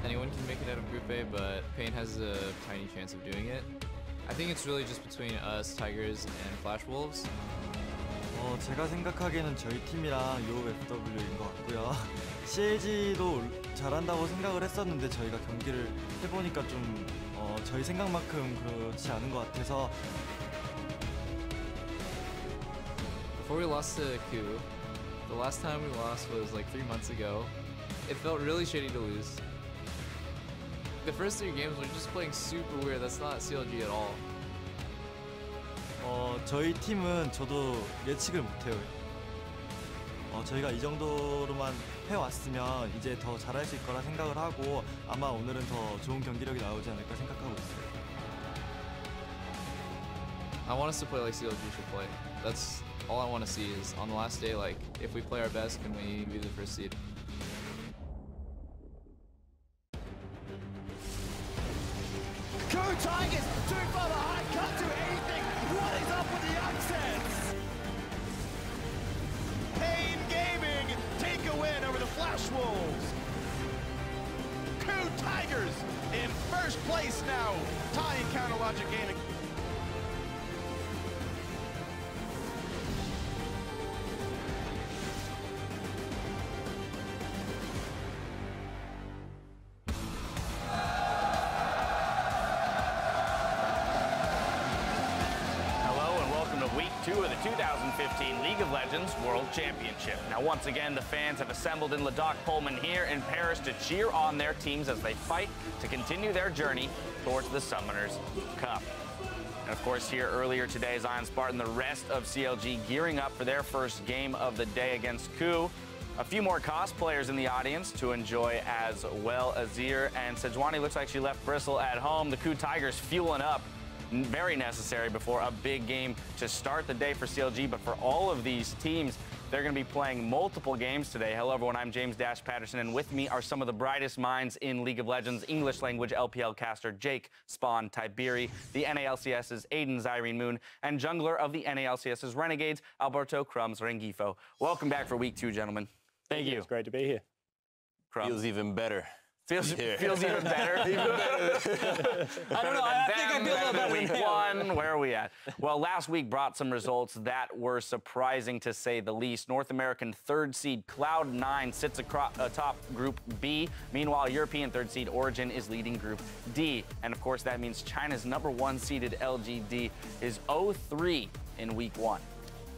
Anyone can make it out of Group A, but Pain has a tiny chance of doing it. I think it's really just between us, Tigers, and Flash Wolves. 제가 생각하기에는 저희 팀이랑 UOFW인 것 같고요. CLG도 잘한다고 생각을 했었는데 저희가 경기를 해보니까 좀 저희 생각만큼 그렇지 않은 것 같아서. Before we lost to KOO, the last time we lost was like 3 months ago. It felt really shitty to lose. The first 3 games were just playing super weird. That's not CLG at all. 저희 팀은 저도 예측을 못해요. 저희가 이 정도로만 해왔으면 이제 더 잘할 수 있을 거라 생각을 하고 아마 오늘은 더 좋은 경기력이 나오지 않을까 생각하고 있어요. I want us to play like CLG should play. That's all I want to see is on the last day, like, if we play our best, can we be the first seed? KOO Tigers too far behind, can't do anything. What is up with the upsets? Pain Gaming take a win over the Flash Wolves. KOO Tigers in first place now, tying Counter Logic Gaming. Of the 2015 League of Legends World Championship. Now, once again, the fans have assembled in Le Doc Pullman here in Paris to cheer on their teams as they fight to continue their journey towards the Summoners Cup. And of course, here earlier today, Zion Spartan, the rest of CLG gearing up for their first game of the day against KOO. A few more cosplayers in the audience to enjoy as well. Azir and Sejuani looks like she left Bristle at home. The KOO Tigers fueling up. Very necessary before a big game to start the day for CLG, but for all of these teams, they're going to be playing multiple games today. Hello, everyone. I'm James Dash Patterson, and with me are some of the brightest minds in League of Legends, English language LPL caster Jake Spawn Tiberi, the NALCS's Aiden Zyrene Moon, and jungler of the NALCS's Renegades, Alberto Crumbs Rengifo. Welcome back for week 2, gentlemen. Thank you. It's great to be here. Crumbs. Feels even better. Feels even better. Even better. I don't know. I think I feel a little better week 1. Where are we at? Well, last week brought some results that were surprising to say the least. North American 3rd seed Cloud9 sits atop Group B. Meanwhile, European 3rd seed Origin is leading Group D. And of course, that means China's #1 seeded LGD is 0-3 in week 1.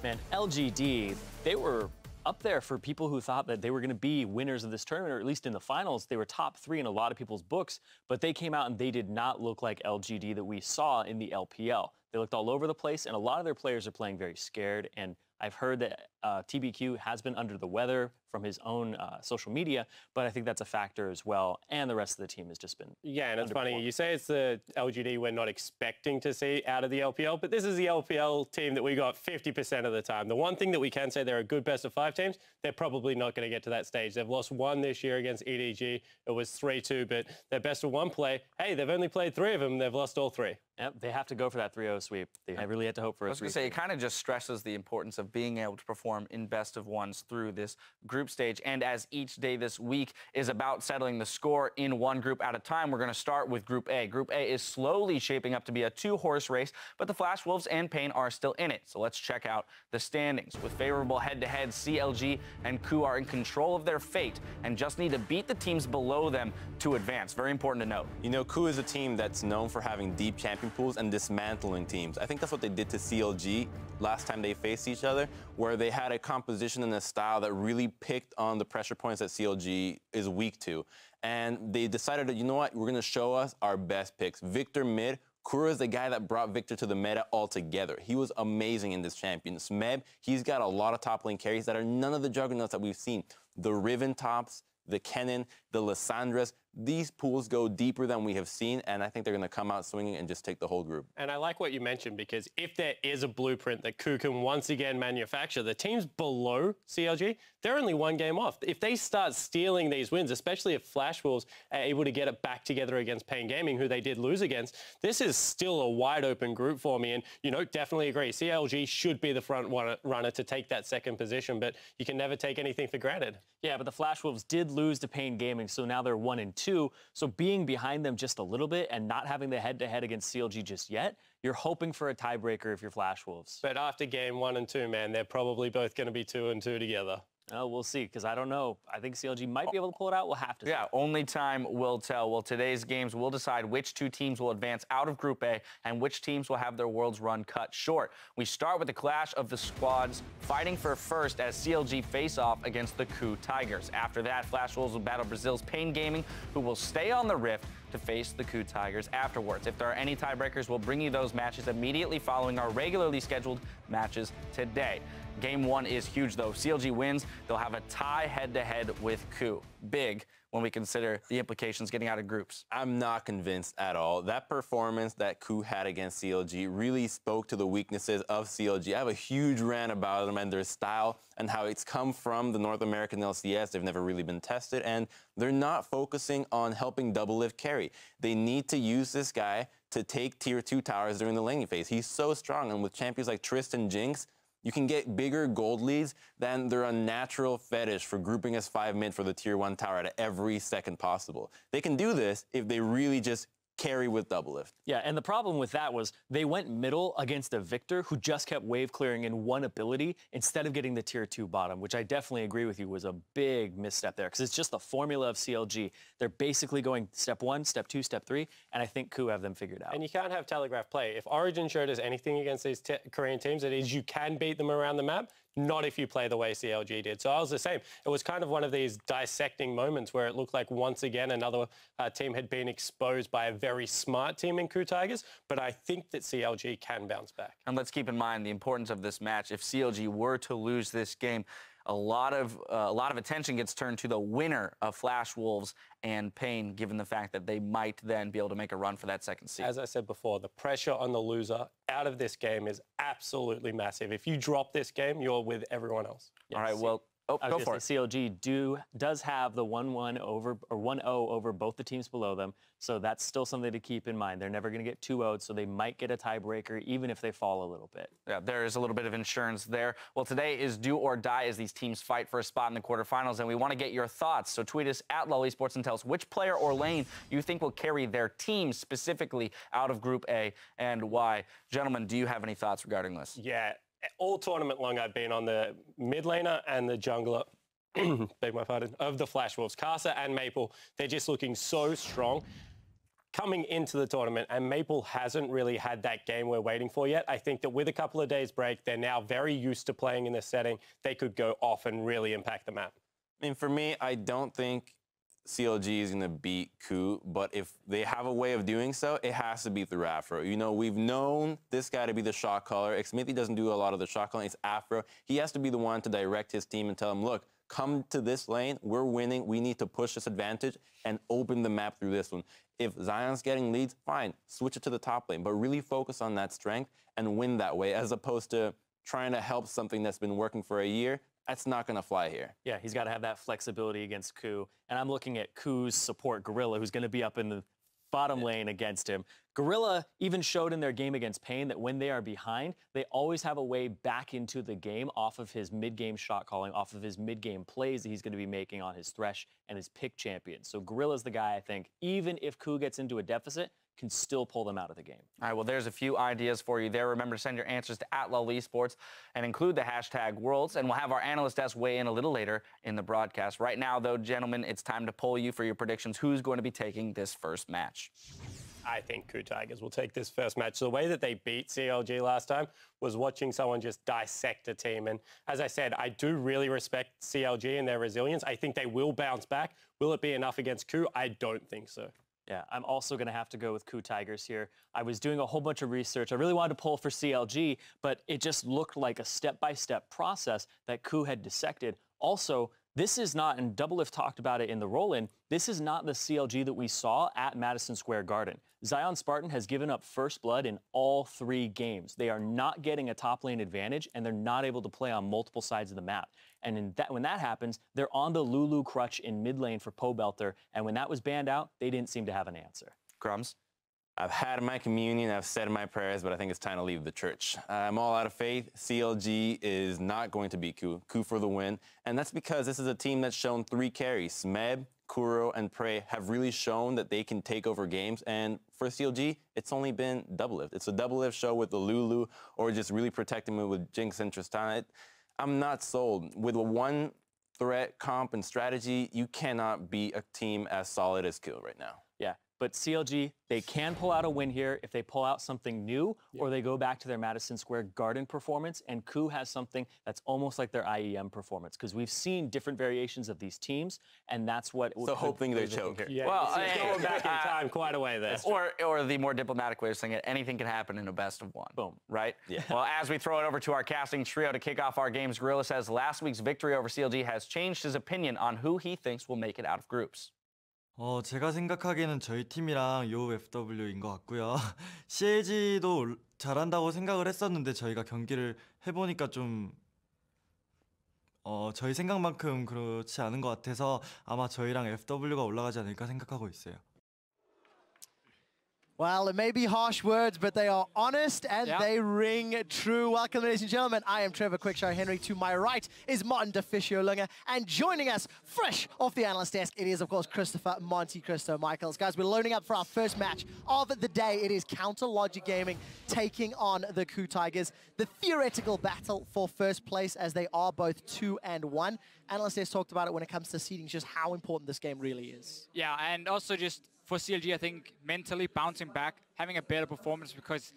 Man, LGD, they were up there for people who thought that they were going to be winners of this tournament, or at least in the finals. They were top 3 in a lot of people's books, but they came out and they did not look like LGD that we saw in the LPL. They looked all over the place, and a lot of their players are playing very scared, and I've heard that TBQ has been under the weather from his own social media, but I think that's a factor as well, and the rest of the team has just been and it's funny, you say it's the LGD we're not expecting to see out of the LPL, but this is the LPL team that we got 50% of the time. The one thing that we can say, they're a good best-of-5 teams. They're probably not going to get to that stage. They've lost 1 this year against EDG. It was 3-2, but their best-of-1 play, hey, they've only played 3 of them. They've lost all 3. Yep, they have to go for that 3-0 sweep. They really had to hope for a 3-0. I was going to say, it kind of just stresses the importance of being able to perform in best-of-1s through this group stage. And as each day this week is about settling the score in one group at a time, we're going to start with Group A. Group A is slowly shaping up to be a 2-horse race, but the Flash Wolves and Pain are still in it. So let's check out the standings. With favorable head-to-head, CLG and KOO are in control of their fate and just need to beat the teams below them to advance. Very important to note. You know, KOO is a team that's known for having deep champion pools and dismantling teams. I think that's what they did to CLG last time they faced each other, where they had a composition and a style that really picked on the pressure points that CLG is weak to. And they decided that, you know what, we're going to show us our best picks. Victor mid. Kura is the guy that brought Victor to the meta altogether. He was amazing in this champion. Smeb, he's got a lot of top lane carries that are none of the juggernauts that we've seen. The Riven tops, the Kennen, the Lissandras, these pools go deeper than we have seen, and I think they're going to come out swinging and just take the whole group. And I like what you mentioned, because if there is a blueprint that KOO can once again manufacture, the teams below CLG, they're only one game off. If they start stealing these wins, especially if Flash Wolves are able to get it back together against Pain Gaming, who they did lose against, this is still a wide open group for me. And, you know, definitely agree. CLG should be the front runner to take that second position, but you can never take anything for granted. Yeah, but the Flash Wolves did lose to Pain Gaming, so now they're 1-2. So being behind them just a little bit and not having the head-to-head against CLG just yet, you're hoping for a tiebreaker if you're Flash Wolves. But after game 1 and 2, man, they're probably both going to be 2-2 together. Oh, we'll see, because I don't know. I think CLG might be able to pull it out. We'll have to see. Yeah, only time will tell. Well, today's games will decide which two teams will advance out of Group A and which teams will have their Worlds run cut short. We start with the clash of the squads fighting for first as CLG face off against the KOO Tigers. After that, Flash Wolves will battle Brazil's Pain Gaming, who will stay on the Rift to face the KOO Tigers afterwards. If there are any tiebreakers, we'll bring you those matches immediately following our regularly scheduled matches today. Game 1 is huge, though. If CLG wins, they'll have a tie head-to-head with KOO. Big when we consider the implications getting out of groups. I'm not convinced at all. That performance that KOO had against CLG really spoke to the weaknesses of CLG. I have a huge rant about them and their style and how it's come from the North American LCS. They've never really been tested, and they're not focusing on helping Doublelift carry. They need to use this guy to take tier 2 towers during the laning phase. He's so strong, and with champions like Tristan Jinx, you can get bigger gold leads than their unnatural fetish for grouping as 5 mid for the tier 1 tower at every second possible. They can do this if they really just carry with Doublelift. Yeah, and the problem with that was they went middle against a Victor who just kept wave clearing in one ability instead of getting the tier 2 bottom, which I definitely agree with you was a big misstep there, because it's just the formula of CLG. They're basically going step 1, step 2, step 3, and I think KOO have them figured out. And you can't have telegraph play. If Origin showed us anything against these Korean teams, it is you can beat them around the map, not if you play the way CLG did. So I was the same. It was kind of one of these dissecting moments where it looked like once again another team had been exposed by a very smart team in KOO Tigers, but I think that CLG can bounce back. And let's keep in mind the importance of this match. If CLG were to lose this game, a lot of attention gets turned to the winner of Flash Wolves and Pain, given the fact that they might then be able to make a run for that second seed. As I said before, the pressure on the loser out of this game is absolutely massive. If you drop this game, you're with everyone else. All right, well, go for it. CLG does have the 1-1 over or 1-0 over both the teams below them, so that's still something to keep in mind. They're never going to get 2-0'd, so they might get a tiebreaker even if they fall a little bit. Yeah, there is a little bit of insurance there. Well, today is do or die as these teams fight for a spot in the quarterfinals, and we want to get your thoughts. So tweet us at LoL Esports and tell us which player or lane you think will carry their team specifically out of Group A and why. Gentlemen, do you have any thoughts regarding this? Yeah. All tournament long, I've been on the mid laner and the jungler, beg my pardon, of the Flash Wolves. Casa and Maple, they're just looking so strong coming into the tournament, and Maple hasn't really had that game we're waiting for yet. I think that with a couple of days break, they're now very used to playing in this setting. They could go off and really impact the map. I mean, for me, I don't think CLG is going to beat KOO, but if they have a way of doing so, it has to be through Afro. You know, we've known this guy to be the shot caller. Xmithy doesn't do a lot of the shot calling. It's Afro. He has to be the one to direct his team and tell them, look, come to this lane. We're winning. We need to push this advantage and open the map through this one. If Zion's getting leads, fine, switch it to the top lane, but really focus on that strength and win that way, as opposed to trying to help something that's been working for a year. That's not going to fly here. Yeah, he's got to have that flexibility against KOO. And I'm looking at KOO's support, Gorilla, who's going to be up in the bottom lane against him. Gorilla even showed in their game against Pain that when they are behind, they always have a way back into the game off of his mid-game shot calling, off of his mid-game plays that he's going to be making on his Thresh and his pick champion. So Gorilla's the guy, I think, even if KOO gets into a deficit, can still pull them out of the game. All right, well, there's a few ideas for you there. Remember to send your answers to @LoL Esports and include the hashtag Worlds, and we'll have our analyst desk weigh in a little later in the broadcast. Right now, though, gentlemen, it's time to poll you for your predictions. Who's going to be taking this first match? I think KOO Tigers will take this first match. The way that they beat CLG last time was watching someone just dissect a team. And as I said, I do really respect CLG and their resilience. I think they will bounce back. Will it be enough against KOO? I don't think so. Yeah, I'm also going to have to go with KOO Tigers here. I was doing a whole bunch of research. I really wanted to pull for CLG, but it just looked like a step-by-step process that KOO had dissected. Also, This is not, and Doublelift talked about it in the roll-in, this is not the CLG that we saw at Madison Square Garden. Zion Spartan has given up first blood in all 3 games. They are not getting a top lane advantage, and they're not able to play on multiple sides of the map. And when that happens, they're on the Lulu crutch in mid lane for Pobelter, and when that was banned out, they didn't seem to have an answer. Crumbs? I've had my communion, I've said my prayers, but I think it's time to leave the church. I'm all out of faith. CLG is not going to beat KOO. KOO for the win. And that's because this is a team that's shown 3 carries. Smeb, Kuro, and Prey have really shown that they can take over games. And for CLG, it's only been Doublelift. It's a Doublelift show with the Lulu or just really protecting me with Jinx and Tristana. I'm not sold. With a 1 threat comp and strategy, you cannot beat a team as solid as KOO right now. Yeah, but CLG, they can pull out a win here if they pull out something new or they go back to their Madison Square Garden performance, and KOO has something that's almost like their IEM performance, because we've seen different variations of these teams, and that's what... So hoping they choke. Yeah, Well, it's going back in time quite a way there. Or the more diplomatic way of saying it, anything can happen in a best of 1. Boom. Right? Yeah. Well, as we throw it over to our casting trio to kick off our games, Gorilla says last week's victory over CLG has changed his opinion on who he thinks will make it out of groups. 제가 생각하기에는 저희 팀이랑 요우 FW인 것 같고요. CLG도 잘한다고 생각을 했었는데 저희가 경기를 해보니까 좀 저희 생각만큼 그렇지 않은 것 같아서 아마 저희랑 FW가 올라가지 않을까 생각하고 있어요. Well, it may be harsh words, but they are honest and they ring true. Welcome, ladies and gentlemen. I am Trevor Quickshire Henry. To my right is Martin DeFiscio Lunga. And joining us, fresh off the analyst desk, it is, of course, Christopher Monte Cristo Michaels. Guys, we're loading up for our first match of the day. It is Counter Logic Gaming taking on the KOO Tigers. The theoretical battle for first place, as they are both 2 and 1. Analyst desk talked about it when it comes to seeding, just how important this game really is. Yeah, and also just for CLG, I think mentally bouncing back, having a better performance, because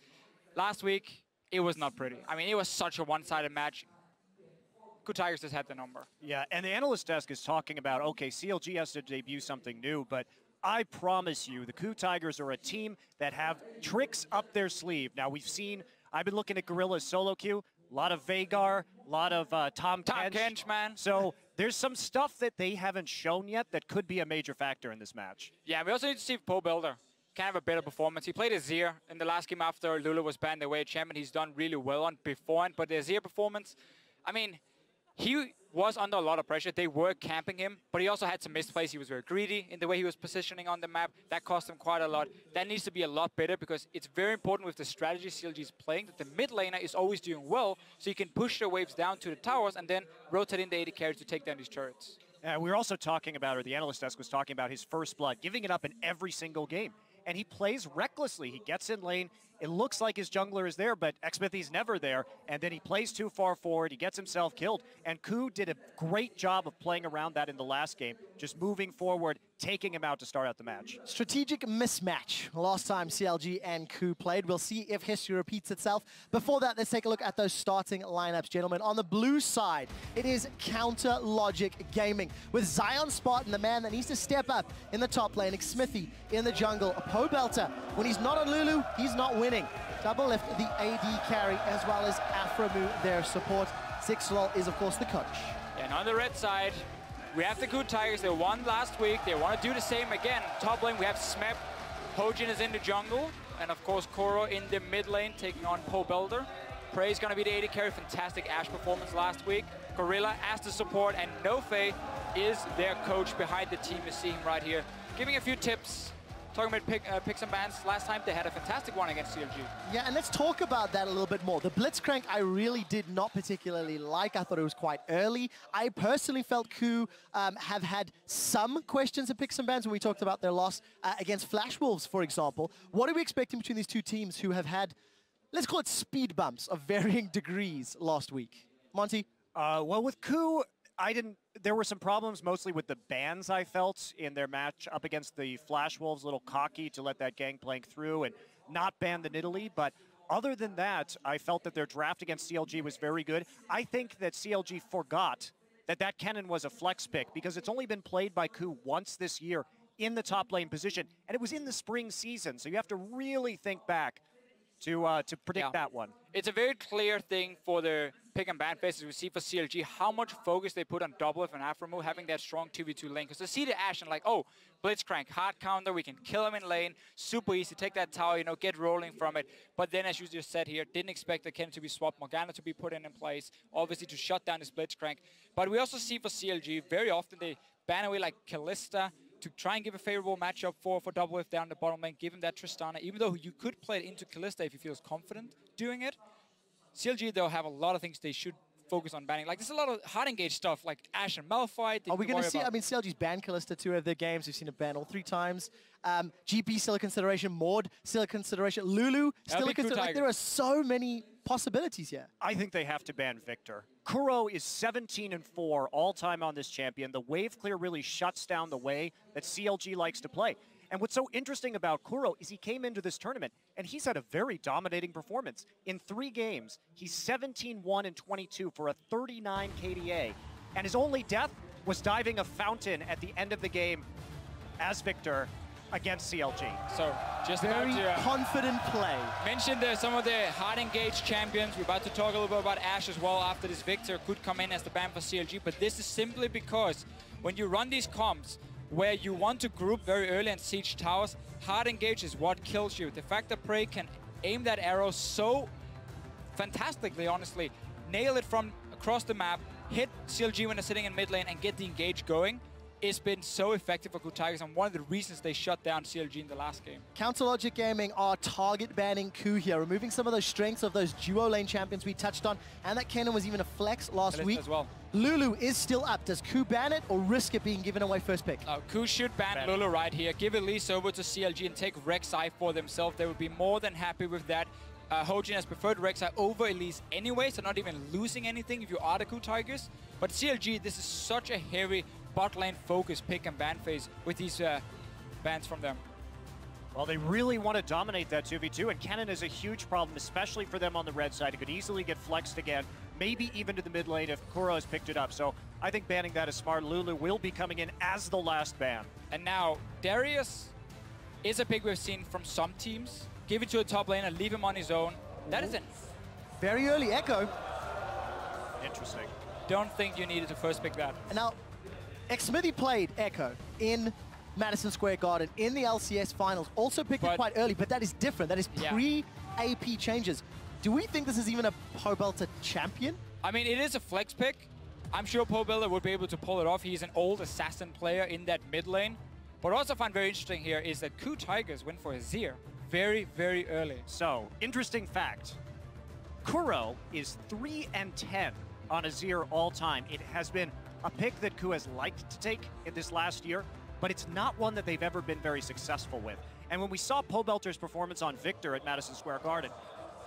last week it was not pretty. I mean, it was such a one-sided match. KOO Tigers just had the number. Yeah, and the analyst desk is talking about, okay, CLG has to debut something new, but I promise you, the KOO Tigers are a team that have tricks up their sleeve. Now, I've been looking at Gorilla's solo queue, a lot of Veigar, a lot of Tom Kench, man. So there's some stuff that they haven't shown yet that could be a major factor in this match. Yeah, we also need to see if Pobelter can have a better performance. He played Azir in the last game after Lulu was banned away champion. He's done really well on beforehand, but the Azir performance, I mean, he was under a lot of pressure. They were camping him, but he also had some misplays. He was very greedy in the way he was positioning on the map. That cost him quite a lot. That needs to be a lot better, because it's very important with the strategy CLG is playing that the mid laner is always doing well, so you can push the waves down to the towers and then rotate in the AD carries to take down these turrets. We were also talking about, or the analyst desk was talking about his first blood, giving it up in every single game. And he plays recklessly. He gets in lane. It looks like his jungler is there, but Xmithy's never there. And then he plays too far forward. He gets himself killed. And KOO did a great job of playing around that in the last game, just moving forward, taking him out to start out the match. Strategic mismatch. Last time CLG and KOO played. We'll see if history repeats itself. Before that, let's take a look at those starting lineups, gentlemen. On the blue side, it is Counter Logic Gaming, with Zion Spartan, the man that needs to step up in the top lane, Smithy in the jungle, Pobelter. When he's not on Lulu, he's not winning. Doublelift, the AD carry, as well as Aframu, their support. Sixlol is, of course, the coach. And on the red side, we have the KOO Tigers. They won last week. They want to do the same again. Top lane, we have Smeb. Hojin is in the jungle. And of course, Koro in the mid lane, taking on Pobelter. Prey is going to be the AD carry. Fantastic Ashe performance last week. Gorilla as the support, and Nofe is their coach behind the team. You see him right here, giving a few tips. Talking about picks and bans, last time they had a fantastic one against CLG. Yeah, and let's talk about that a little bit more. The Blitzcrank I really did not particularly like. I thought it was quite early. I personally felt KOO have had some questions at picks and bans when we talked about their loss against Flash Wolves, for example. What are we expecting between these two teams who have had, let's call it speed bumps of varying degrees last week? Monty? Well, with KOO, there were some problems mostly with the bans, I felt, in their match up against the Flash Wolves. A little cocky to let that gangplank through and not ban the Nidalee. But other than that, I felt that their draft against CLG was very good. I think that CLG forgot that Kennen was a flex pick, because it's only been played by KOO once this year in the top lane position, and it was in the spring season. So you have to really think back to predict that one. It's a very clear thing for the pick and ban phases we see for CLG, how much focus they put on double F and Afro having that strong 2v2 lane. Because they see the Ashe and like, oh, Blitzcrank, hard counter, we can kill him in lane, super easy, take that tower, you know, get rolling from it. But then, as you just said here, didn't expect the Ken to be swapped, Morgana to be put in place, obviously to shut down his Blitzcrank. But we also see for CLG, very often they ban away like Kalista to try and give a favorable matchup for double F down the bottom lane, give him that Tristana, even though you could play it into Kalista if he feels confident doing it. CLG, they'll have a lot of things they should focus on banning. Like, there's a lot of hard engage stuff, like Ashe and Malphite. Are we going to see, I mean, CLG's banned Kalista 2 of their games. We've seen it ban all 3 times. GP still a consideration. Maud still a consideration. Lulu still a consideration. Like, there are so many possibilities here. I think they have to ban Victor. KOO is 17-4 all-time on this champion. The wave clear really shuts down the way that CLG likes to play. And what's so interesting about KOO is he came into this tournament and he's had a very dominating performance. In 3 games, he's 17-1-22 for a 39 KDA. And his only death was diving a fountain at the end of the game as Victor against CLG. So just very confident play. Mentioned some of the hard engaged champions. We're about to talk a little bit about Ashe as well after this. Victor could come in as the ban for CLG, but this is simply because when you run these comps, where you want to group very early and siege towers, hard engage is what kills you. The fact that Prey can aim that arrow so fantastically, honestly, nail it from across the map, hit CLG when they're sitting in mid lane and get the engage going, it's been so effective for KOO Tigers and one of the reasons they shut down CLG in the last game. Counter Logic Gaming are target banning KOO here, removing some of those strengths of those duo lane champions we touched on, and that Kennen was even a flex last week. As well. Lulu is still up. Does KOO ban it or risk it being given away first pick? KOO should ban Lulu right here. Give Elise over to CLG and take Rek'Sai for themselves. They would be more than happy with that. Hojin has preferred Rek'Sai over Elise anyway, so not even losing anything if you are the KOO Tigers. But CLG, this is such a heavy bot lane focus pick and ban phase with these bans from them. Well, they really want to dominate that 2v2, and Kennen is a huge problem, especially for them on the red side. It could easily get flexed again, maybe even to the mid lane if KOO has picked it up. So I think banning that is smart. Lulu will be coming in as the last ban. And now, Darius is a pick we've seen from some teams. Give it to a top laner, leave him on his own. That is it. Very early Echo. Interesting. Don't think you needed to first pick that. And now, Xmithy played Echo in Madison Square Garden in the LCS finals. Also picked it quite early, but that is different. That is pre-AP changes. Do we think this is even a Pobelter champion? I mean, it is a flex pick. I'm sure Pobelter would be able to pull it off. He's an old assassin player in that mid lane. What I also find very interesting here is that KOO Tigers went for a Azir very, very early. So, interesting fact. KOO is 3-10 on Azir all time. It has been a pick that KOO has liked to take in this last year, but it's not one that they've ever been very successful with. And when we saw Pobelter's performance on Victor at Madison Square Garden,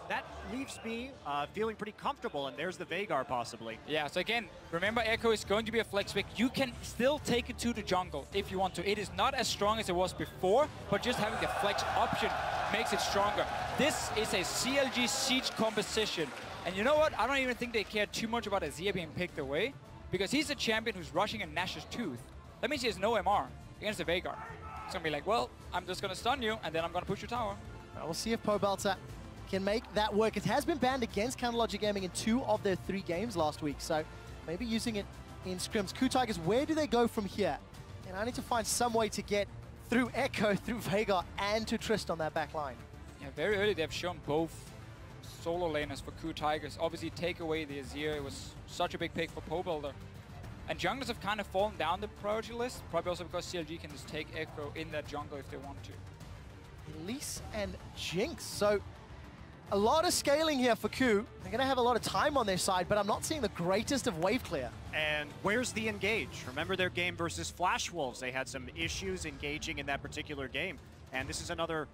that leaves me feeling pretty comfortable, and there's the Veigar possibly. Yeah, so again, remember Echo is going to be a flex pick. You can still take it to the jungle if you want to. It is not as strong as it was before, but just having the flex option makes it stronger. This is a CLG Siege composition. And you know what? I don't even think they care too much about Azir being picked away, because he's a champion who's rushing a Nash's Tooth. That means he has no MR against the Veigar. It's going to be like, well, I'm just going to stun you, and then I'm going to push your tower. We'll see if Pobelter can make that work. It has been banned against Counter Logic Gaming in 2 of their 3 games last week, so maybe using it in scrims. KOO Tigers, where do they go from here? And I need to find some way to get through Echo, through Veigar, and to Trist on that back line. Yeah, very early they've shown both solo laners for KOO Tigers. Obviously, take away the Azir. It was such a big pick for Pobelter. And junglers have kind of fallen down the priority list, probably also because CLG can just take Echo in that jungle if they want to. Elise and Jinx. So a lot of scaling here for KOO. They're going to have a lot of time on their side, but I'm not seeing the greatest of wave clear. And where's the engage? Remember their game versus Flash Wolves. They had some issues engaging in that particular game. And this is another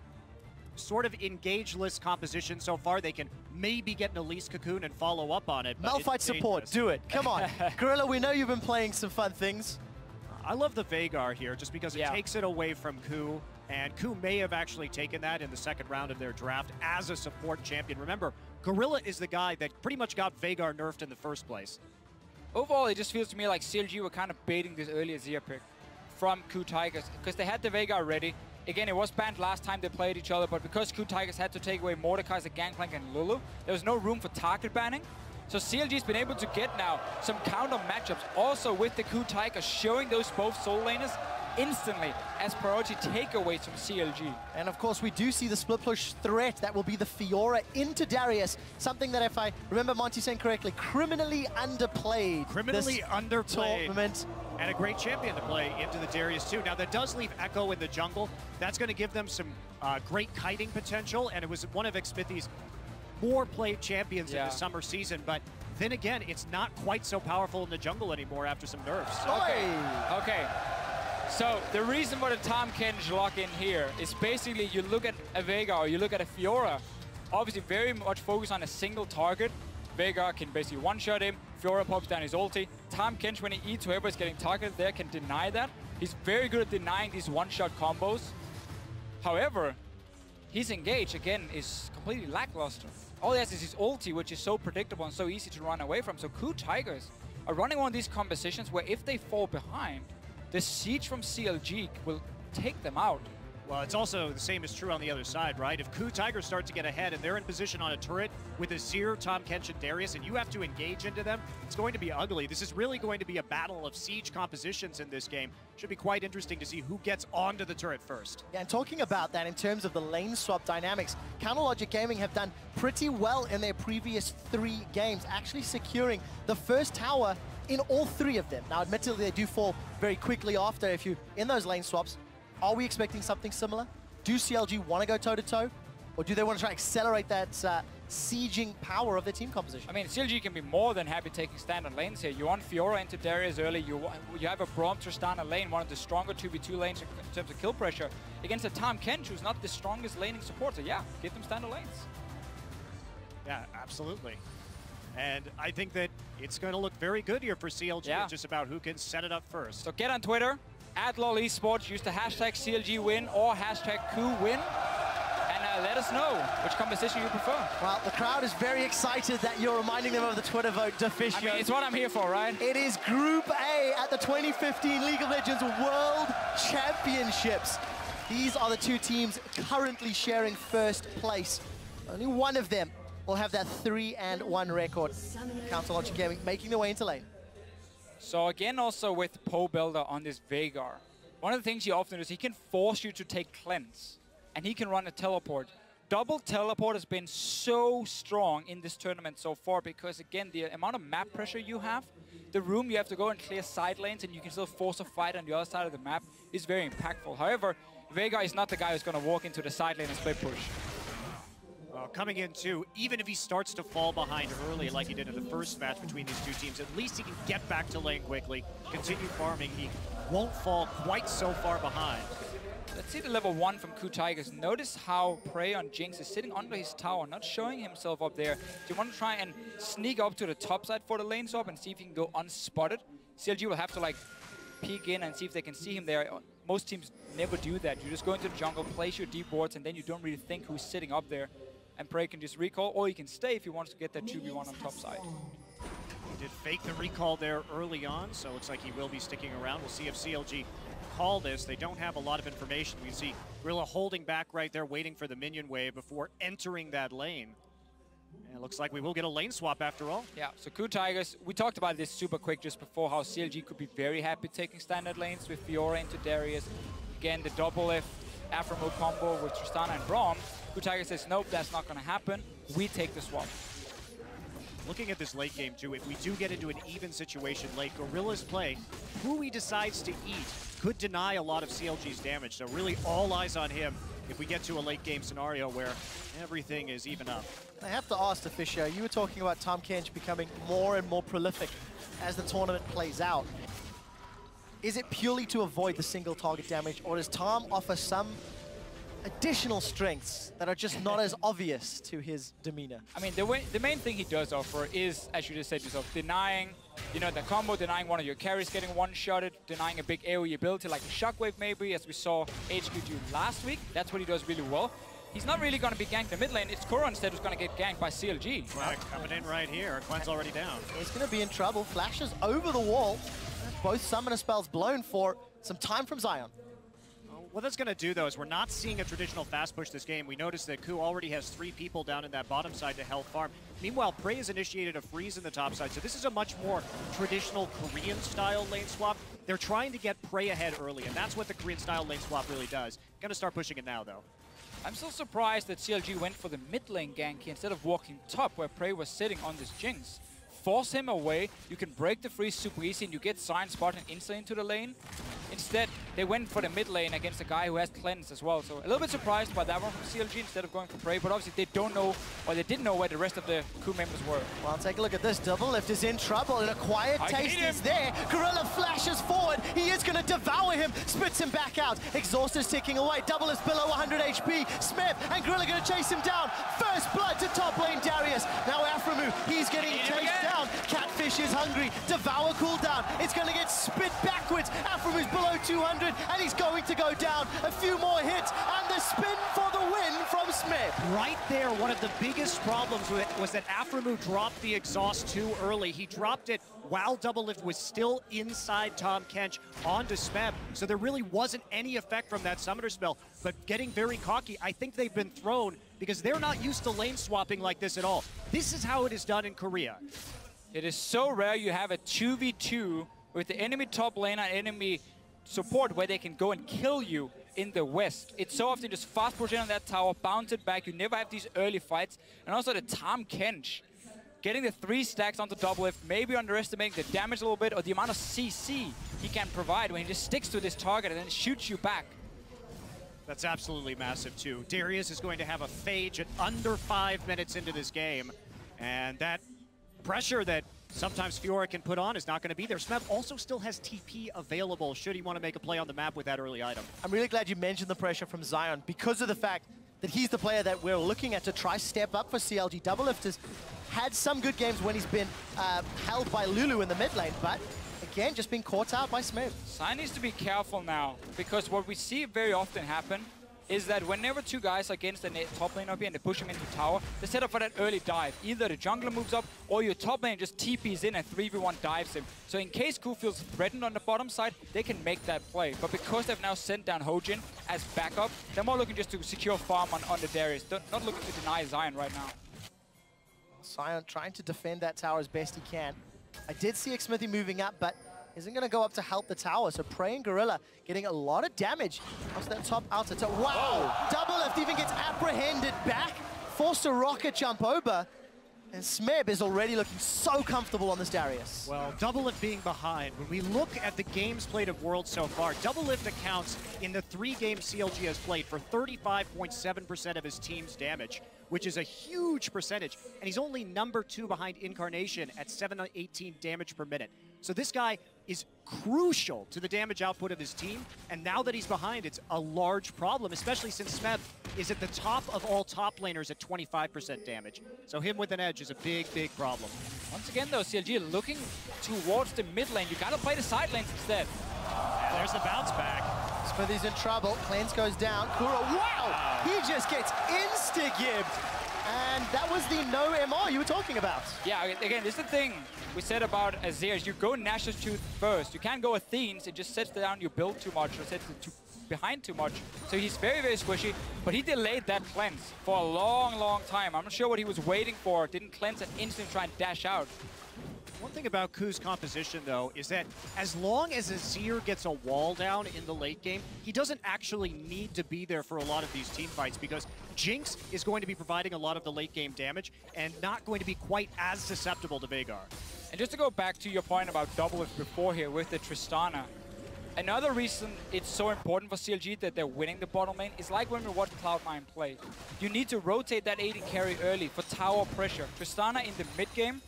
sort of engage-less composition so far. They can maybe get an Elise Cocoon and follow up on it. Malphite support, do it. Come on. Gorilla, we know you've been playing some fun things. I love the Veigar here just because it takes it away from KOO, and KOO may have actually taken that in the second round of their draft as a support champion. Remember, Gorilla is the guy that pretty much got Veigar nerfed in the first place. Overall, it just feels to me like CLG were kind of baiting this early Azir pick from KOO Tigers because they had the Veigar ready. Again, it was banned last time they played each other, but because KOO Tigers had to take away Mordekaiser, Gangplank, and Lulu, there was no room for target banning. So CLG's been able to get now some counter matchups also with the KOO Tiger, showing those both soul laners instantly as priority takeaways from CLG. And of course, we do see the split push threat. That will be the Fiora into Darius. Something that, if I remember Monty saying correctly, criminally underplayed. Criminally underplayed. Tournament. And a great champion to play into the Darius too. Now that does leave Echo in the jungle. That's going to give them some great kiting potential. And it was one of Xmithy's more played champions in the summer season. But then again, it's not quite so powerful in the jungle anymore after some nerfs. Okay. So the reason for the Tahm Kench lock in here is basically you look at a Veigar or you look at a Fiora, obviously very much focused on a single target. Veigar can basically one-shot him, Fiora pops down his ulti. Tahm Kench, when he eats whoever is getting targeted there, can deny that. He's very good at denying these one-shot combos. However, his engage, again, is completely lackluster. All he has is his ulti, which is so predictable and so easy to run away from. So KOO Tigers are running one of these compositions where if they fall behind, the siege from CLG will take them out. Well, it's also the same is true on the other side, right? If KOO Tigers start to get ahead and they're in position on a turret with Azir, Tahm Kench, and Darius, and you have to engage into them, it's going to be ugly. This is really going to be a battle of siege compositions in this game. Should be quite interesting to see who gets onto the turret first. Yeah, and talking about that in terms of the lane swap dynamics, Counterlogic Gaming have done pretty well in their previous 3 games, actually securing the first tower in all 3 of them. Now, admittedly, they do fall very quickly after if you're in those lane swaps. Are we expecting something similar? Do CLG want to go toe-to-toe? Or do they want to try to accelerate that sieging power of their team composition? I mean, CLG can be more than happy taking standard lanes here. You want Fiora into Darius early. You have a Braum Tristana lane, one of the stronger 2v2 lanes in terms of kill pressure, against a Tahm Kench, who's not the strongest laning supporter. Yeah, give them standard lanes. Yeah, absolutely. And I think that it's going to look very good here for CLG. Yeah. It's just about who can set it up first. So get on Twitter, at LoL Esports, use the hashtag CLGwin or hashtag KOOWin, and let us know which composition you prefer. Well, the crowd is very excited that you're reminding them of the Twitter vote, Deficio. I mean, it's what I'm here for, right? It is Group A at the 2015 League of Legends World Championships. These are the 2 teams currently sharing first place. Only one of them will have that 3-1 record. Counterlogic Gaming making their way into lane. So again, also with Poe Builder on this Veigar, one of the things he often does, he can force you to take cleanse, and he can run a teleport. Double teleport has been so strong in this tournament so far because, again, the amount of map pressure you have, the room you have to go and clear side lanes and you can still force a fight on the other side of the map is very impactful. However, Veigar is not the guy who's going to walk into the side lane and split push. Coming in too, even if he starts to fall behind early like he did in the first match between these 2 teams, at least he can get back to lane quickly, continue farming. He won't fall quite so far behind. Let's see the level 1 from KOO Tigers. Notice how Prey on Jinx is sitting under his tower, not showing himself up there. Do you want to try and sneak up to the top side for the lane swap and see if he can go unspotted? CLG will have to like peek in and see if they can see him there. Most teams never do that. You just go into the jungle, place your deep wards, and then you don't really think who's sitting up there. And Prey can just recall, or he can stay if he wants to get that 2v1 on top side. He did fake the recall there early on, so it looks like he will be sticking around. We'll see if CLG call this. They don't have a lot of information. We can see Gorilla holding back right there, waiting for the minion wave before entering that lane. And it looks like we will get a lane swap after all. Yeah, so KOO Tigers, we talked about this super quick just before, how CLG could be very happy taking standard lanes with Fiora into Darius. Again, the double F Afro combo with Tristana and Braum. KOO Tigers says, nope, that's not going to happen. We take the swap. Looking at this late game, too, if we do get into an even situation late, Gorilla's play, who he decides to eat could deny a lot of CLG's damage. So really all eyes on him if we get to a late game scenario where everything is even up. I have to ask, Deficio, you were talking about Tahm Kench becoming more and more prolific as the tournament plays out. Is it purely to avoid the single target damage, or does Tahm offer some additional strengths that are just not as obvious to his demeanor? I mean, the main thing he does offer is, as you just said yourself, denying, you know, the combo, denying one of your carries getting one-shotted, denying a big AoE ability like a Shockwave maybe, as we saw HQ do last week. That's what he does really well. He's not really going to be ganked in the mid lane. It's Kuro instead who's going to get ganked by CLG. Right, coming in right here. Quen's already down. He's going to be in trouble. Flashes over the wall. Both summoner spells blown for some time from Zion. What that's going to do, though, is we're not seeing a traditional fast push this game. We noticed that KOO already has 3 people down in that bottom side to help farm. Meanwhile, Prey has initiated a freeze in the top side, so this is a much more traditional Korean-style lane swap. They're trying to get Prey ahead early, and that's what the Korean-style lane swap really does. Going to start pushing it now, though. I'm still surprised that CLG went for the mid lane gank instead of walking top where Prey was sitting on this Jinx. Force him away, you can break the freeze super easy and you get Sion spotted instantly into the lane. Instead, they went for the mid lane against a guy who has cleanse as well. So a little bit surprised by that one from CLG instead of going for Prey, but obviously they don't know, or they didn't know where the rest of the KOO members were. Well, take a look at this. Double Lift is in trouble, and a quiet taste is there. Gorilla flashes forward. He is going to devour him, spits him back out. Exhaust is ticking away. Double is below 100 HP. Smith and Gorilla going to chase him down. First blood to top lane Darius. Now Aframu, he's getting chased down. Catfish is hungry. Devour cooldown. It's going to get spit backwards. Aframu's below 200, and he's going to go down. A few more hits, and the spin for the win from Smith. Right there, one of the biggest problems with it was that Aframu dropped the exhaust too early. He dropped it while Double Lift was still inside Tom Kench onto Smeb, so there really wasn't any effect from that summoner spell. But getting very cocky, I think they've been thrown because they're not used to lane swapping like this at all. This is how it is done in Korea. It is so rare you have a 2v2 with the enemy top lane and enemy support where they can go and kill you in the west. It's so often just fast push in on that tower, bounce it back. You never have these early fights. And also the Tom Kench getting the 3 stacks onto Double Lift, maybe underestimating the damage a little bit or the amount of CC he can provide when he just sticks to this target and then shoots you back. That's absolutely massive too. Darius is going to have a phage at under 5 minutes into this game, and that pressure that sometimes Fiora can put on is not going to be there. Smeb also still has TP available should he want to make a play on the map with that early item. I'm really glad you mentioned the pressure from Zion because of the fact that he's the player that we're looking at to try step up for CLG. Double Lift has had some good games when he's been held by Lulu in the mid lane, but again, just being caught out by Smeb. Zion needs to be careful now, because what we see very often happen is that whenever 2 guys are against the top lane up here and they push him into tower, they set up for that early dive. Either the jungler moves up or your top lane just TPs in and 3v1 dives him. So in case KOO feels threatened on the bottom side, they can make that play. But because they've now sent down Hojin as backup, they're more looking just to secure farm on the Darius. They're not looking to deny Zion right now. Zion trying to defend that tower as best he can. I did see Xmithy moving up, but isn't going to go up to help the tower. So Prey and Gorilla getting a lot of damage onto that top outer tower. Wow! Whoa. Double Lift even gets apprehended back, forced a rocket jump over, and Smeb is already looking so comfortable on this Darius. Well, Double Lift being behind, when we look at the games played of Worlds so far, Double Lift accounts in the 3 games CLG has played for 35.7% of his team's damage, which is a huge percentage, and he's only number 2 behind Incarnation at 718 damage per minute. So this guy is crucial to the damage output of his team, and now that he's behind, it's a large problem, especially since Smeb is at the top of all top laners at 25% damage. So him with an edge is a big, big problem. Once again, though, CLG looking towards the mid lane. You gotta play the side lanes instead. And there's the bounce back. Smithy's in trouble. Cleanse goes down. Kuro, wow! He just gets insta-gibbed. And that was the no MR you were talking about. Yeah, again, this is the thing we said about Azir. You go Nash's Tooth first. You can't go Athene's. It just sets down your build too much or sets it behind too much. So he's very, very squishy, but he delayed that cleanse for a long, long time. I'm not sure what he was waiting for. Didn't cleanse and instantly try and dash out. One thing about KOO's composition, though, is that as long as Azir gets a wall down in the late game, he doesn't actually need to be there for a lot of these team fights because Jinx is going to be providing a lot of the late game damage and not going to be quite as susceptible to Veigar. And just to go back to your point about Double Lift before here with the Tristana, another reason it's so important for CLG that they're winning the bottom lane is like when we watch Cloud9 play. You need to rotate that AD carry early for tower pressure. Tristana in the mid game,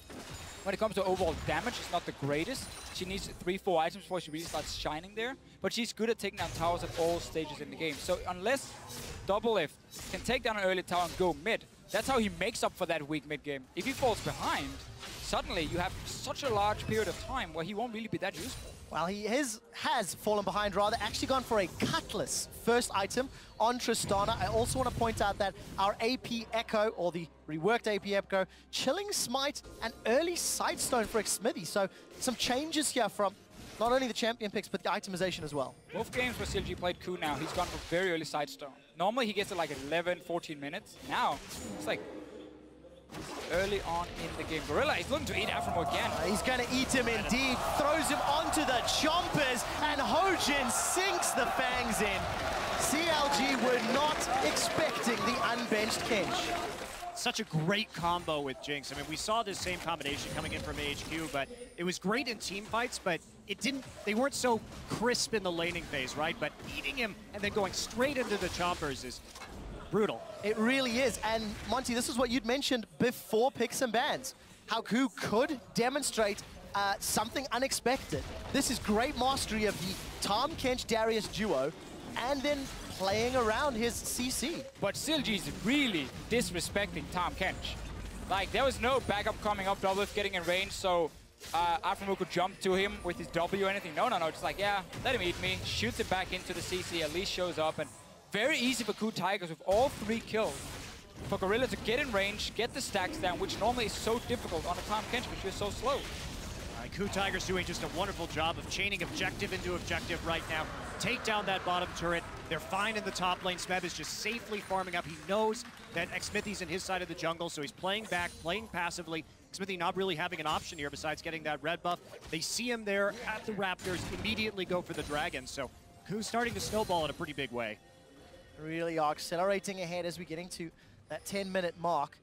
when it comes to overall damage, she's not the greatest. She needs 3-4 items before she really starts shining there. But she's good at taking down towers at all stages in the game. So unless Double Lift can take down an early tower and go mid, that's how he makes up for that weak mid game. If he falls behind, suddenly you have such a large period of time where he won't really be that useful. Well, he has fallen behind rather, actually gone for a Cutlass first item on Tristana. I also want to point out that our AP Echo, or the reworked AP Echo, Chilling Smite and early Sightstone for Xmithy. So some changes here from not only the champion picks, but the itemization as well. Both games where CLG played KOO now, he's gone for very early sidestone. Normally he gets it like 11, 14 minutes. Now, it's like early on in the game. Gorilla is looking to eat Aframo again. He's going to eat him indeed. Throws him onto the chompers, and Hojin sinks the fangs in. CLG were not expecting the unbenched Kench. Such a great combo with Jinx. I mean, we saw this same combination coming in from HQ, but it was great in team fights, but they weren't so crisp in the laning phase, right? But eating him and then going straight into the chompers is brutal. It really is. And Monty, this is what you'd mentioned before picks and bans. How KOO could demonstrate something unexpected. This is great mastery of the Tahm Kench Darius duo, and then playing around his CC. But CLG is really disrespecting Tahm Kench. Like, there was no backup coming up, Doublelift getting in range, so Aframo could jump to him with his W or anything. No, just like, yeah, let him eat me. Shoots it back into the CC, at least shows up, and very easy for KOO Tigers with all 3 kills. For Gorilla to get in range, get the stacks down, which normally is so difficult on a Tahm Kench because you're so slow. KOO Tigers doing just a wonderful job of chaining objective into objective right now. Take down that bottom turret. They're fine in the top lane. Smeb is just safely farming up. He knows that Xmithy's in his side of the jungle, so he's playing back, playing passively. Xmithy not really having an option here besides getting that red buff. They see him there at the Raptors, immediately go for the dragon. So KOO's starting to snowball in a pretty big way. Really are accelerating ahead as we're getting to that 10-minute mark.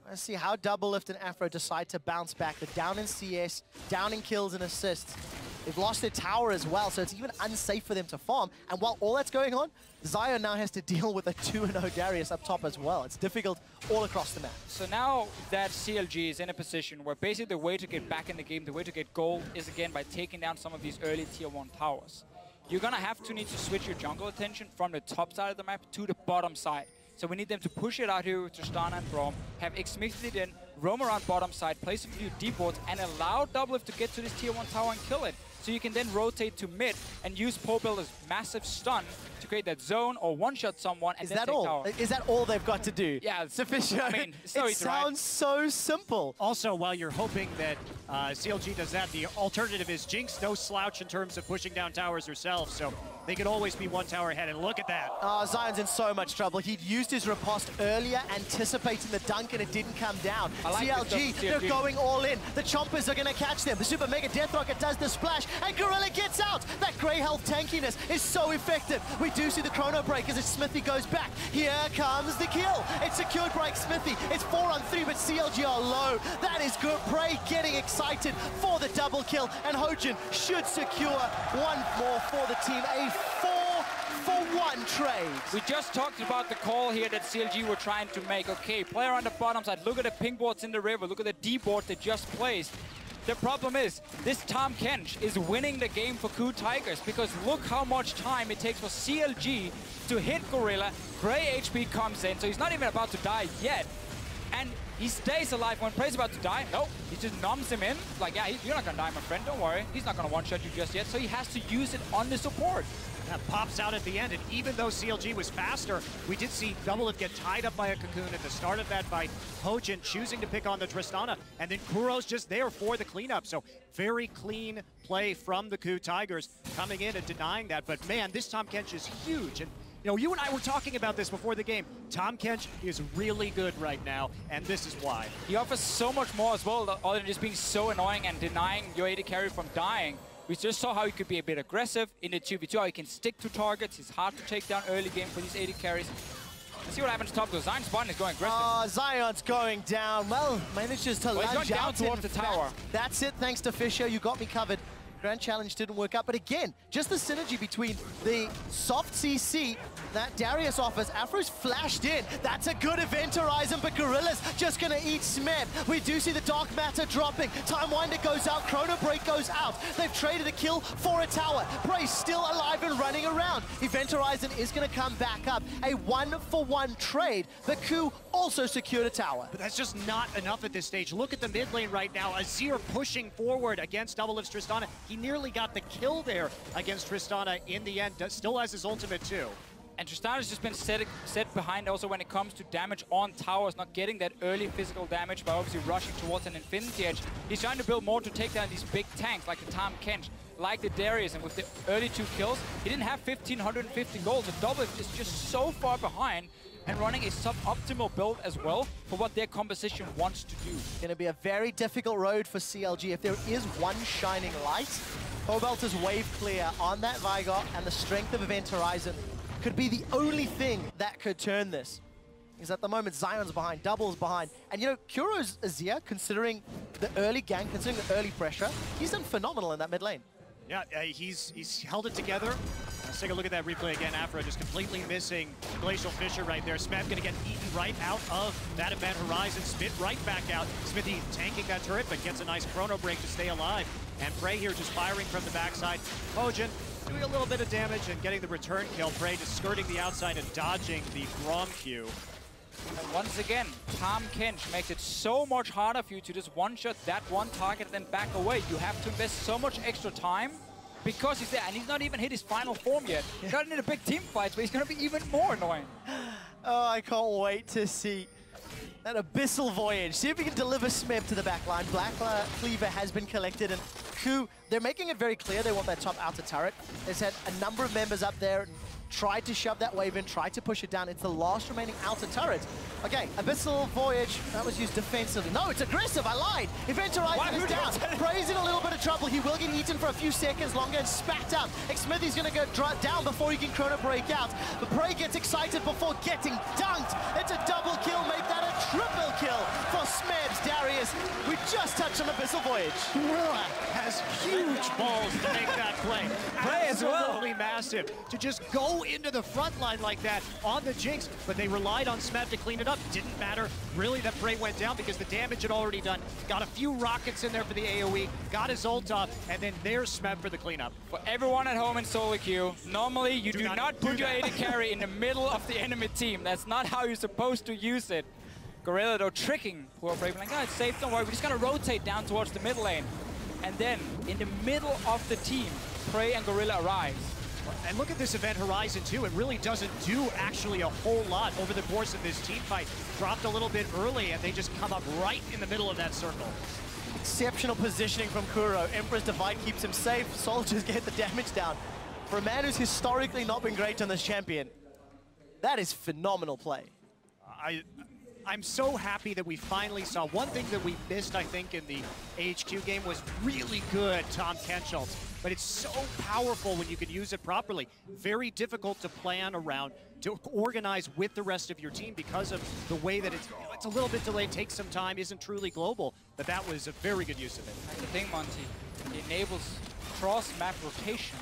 Let's see how Doublelift and Afro decide to bounce back. They're down in CS, down in kills and assists. They've lost their tower as well, so it's even unsafe for them to farm. And while all that's going on, Zion now has to deal with a 2-0 Darius up top as well. It's difficult all across the map. So now that CLG is in a position where basically the way to get back in the game, the way to get gold is again by taking down some of these early tier 1 towers. You're gonna need to switch your jungle attention from the top side of the map to the bottom side. So we need them to push it out here with Tristana and Braum, have Xmithy in, roam around bottom side, place a few deep wards, and allow Doublelift to get to this tier 1 tower and kill it. So you can then rotate to mid and use Pobuilder's massive stun to create that zone or one-shot someone and then take tower. Is that all they've got to do? Yeah, sufficient. I mean, it sounds so simple. Also, while you're hoping that CLG does that, the alternative is Jinx, no slouch in terms of pushing down towers herself, so they could always be 1 tower ahead, and look at that. Zion's in so much trouble. He'd used his riposte earlier, anticipating the dunk, and it didn't come down. Like CLG, they're going all in. The chompers are going to catch them. The Super Mega Death Rocket does the splash, and Gorilla gets out. That Grey Health tankiness is so effective. We do see the Chrono Break as Xmithy goes back. Here comes the kill. It's secured by Xmithy. It's 4-on-3, but CLG are low. That is good. Prey getting excited for the double kill, and Hojin should secure 1 more for the team. A 4-for-1 trade. We just talked about the call here that CLG were trying to make. Okay, player on the bottom side. Look at the ping boards in the river. Look at the D board they just placed. The problem is, this Tahm Kench is winning the game for KOO Tigers because look how much time it takes for CLG to hit Gorilla. Grey HP comes in, so he's not even about to die yet. And he stays alive when Prey's about to die. Nope, he just numbs him in. Like, yeah, you're not gonna die, my friend, don't worry. He's not gonna one-shot you just yet, so he has to use it on the support. That pops out at the end, and even though CLG was faster, we did see Doublelift get tied up by a cocoon at the start of that fight. Hojin choosing to pick on the Tristana, and then Kuro's just there for the cleanup. So very clean play from the KOO Tigers coming in and denying that. But man, this Tahm Kench is huge. And you know, you and I were talking about this before the game. Tahm Kench is really good right now, and this is why. He offers so much more as well, other than just being so annoying and denying your AD carry from dying. We just saw how he could be a bit aggressive in the 2v2, how he can stick to targets. He's hard to take down early game for these AD carries. Let's see what happens top, because Zion's button is going aggressive. Zion's going down. Well, manages to lunge he's going out down towards the tower. That's it, thanks to Fisher. You got me covered. Grand Challenge didn't work out, but again, just the synergy between the soft CC that Darius offers. Afro's flashed in. That's a good event horizon, but Gorilla's just gonna eat Smeb. We do see the Dark Matter dropping. Time Winder goes out, Chrono Break goes out. They've traded a kill for a tower. Prey's still alive and running around. Event Horizon is gonna come back up. A 1-for-1 trade, but KOO also secured a tower. But that's just not enough at this stage. Look at the mid lane right now. Azir pushing forward against Doublelift's Tristana. He nearly got the kill there against Tristana in the end. Still has his ultimate too. And Tristana's just been set behind also when it comes to damage on towers, not getting that early physical damage by obviously rushing towards an Infinity Edge. He's trying to build more to take down these big tanks like the Tahm Kench, like the Darius, and with the early 2 kills, he didn't have 1,550 gold. The double is just so far behind and running a suboptimal build as well for what their composition wants to do. Going to be a very difficult road for CLG. If there is one shining light, Pobelter's wave clear on that Vigor and the strength of Event Horizon could be the only thing that could turn this. Because at the moment, Zion's behind, Double's behind. And you know, Kuro's Azir, considering the early gank, considering the early pressure, he's done phenomenal in that mid lane. Yeah, he's held it together. Let's take a look at that replay again. Afro just completely missing Glacial Fissure right there. Smeb gonna get eaten right out of that Event Horizon. Spit right back out. Smithy tanking that turret, but gets a nice chrono break to stay alive. And Prey here just firing from the backside. Kojin doing a little bit of damage and getting the return kill. Prey just skirting the outside and dodging the Grom Q. And once again, Tahm Kench makes it so much harder for you to just one-shot that one target and then back away. You have to invest so much extra time because he's there, and he's not even hit his final form yet. He's not in a big team fight, but he's going to be even more annoying. Oh, I can't wait to see that Abyssal Voyage. See if we can deliver Smeb to the back line. Black Cleaver has been collected, and KOO, they're making it very clear they want that top outer turret. There's had a number of members up there tried to shove that wave in, tried to push it down. It's the last remaining outer turret. Okay, Abyssal Voyage, that was used defensively. No, it's aggressive, I lied. Event Horizon is down. Prey's in a little bit of trouble. He will get eaten for a few seconds longer and spat out. Smithy's gonna go down before he can chrono break out. But Prey gets excited before getting dunked. It's a double kill, make that a triple kill for Smebs. Darius, we just touched on Abyssal Voyage. Gorilla has huge balls to make that play. Prey as well. Absolutely massive. To just go into the front line like that on the Jinx, but they relied on Smeb to clean it up. Didn't matter really that Prey went down because the damage had already done. Got a few rockets in there for the AoE, got his ult up, and then there's Smeb for the cleanup. For everyone at home in solo queue, normally you do not put your AD carry in the middle of the enemy team. That's not how you're supposed to use it. Gorilla though tricking poor Prey, like, no, it's safe, don't worry, we're just gonna rotate down towards the mid lane. And then, in the middle of the team, Prey and Gorilla arrives. And look at this Event Horizon too. It really doesn't do actually a whole lot over the course of this team fight. Dropped a little bit early and they just come up right in the middle of that circle. Exceptional positioning from Kuro. Emperor's Divide keeps him safe. Soldiers get the damage down. For a man who's historically not been great on this champion, that is phenomenal play. I'm so happy that we finally saw one thing that we missed, I think, in the AHQ game was really good Tahm Kench ult. But it's so powerful when you can use it properly. Very difficult to plan around, to organize with the rest of your team because of the way that it's a little bit delayed, takes some time, isn't truly global. But that was a very good use of it. That's the thing, Monty. It enables cross-map rotations.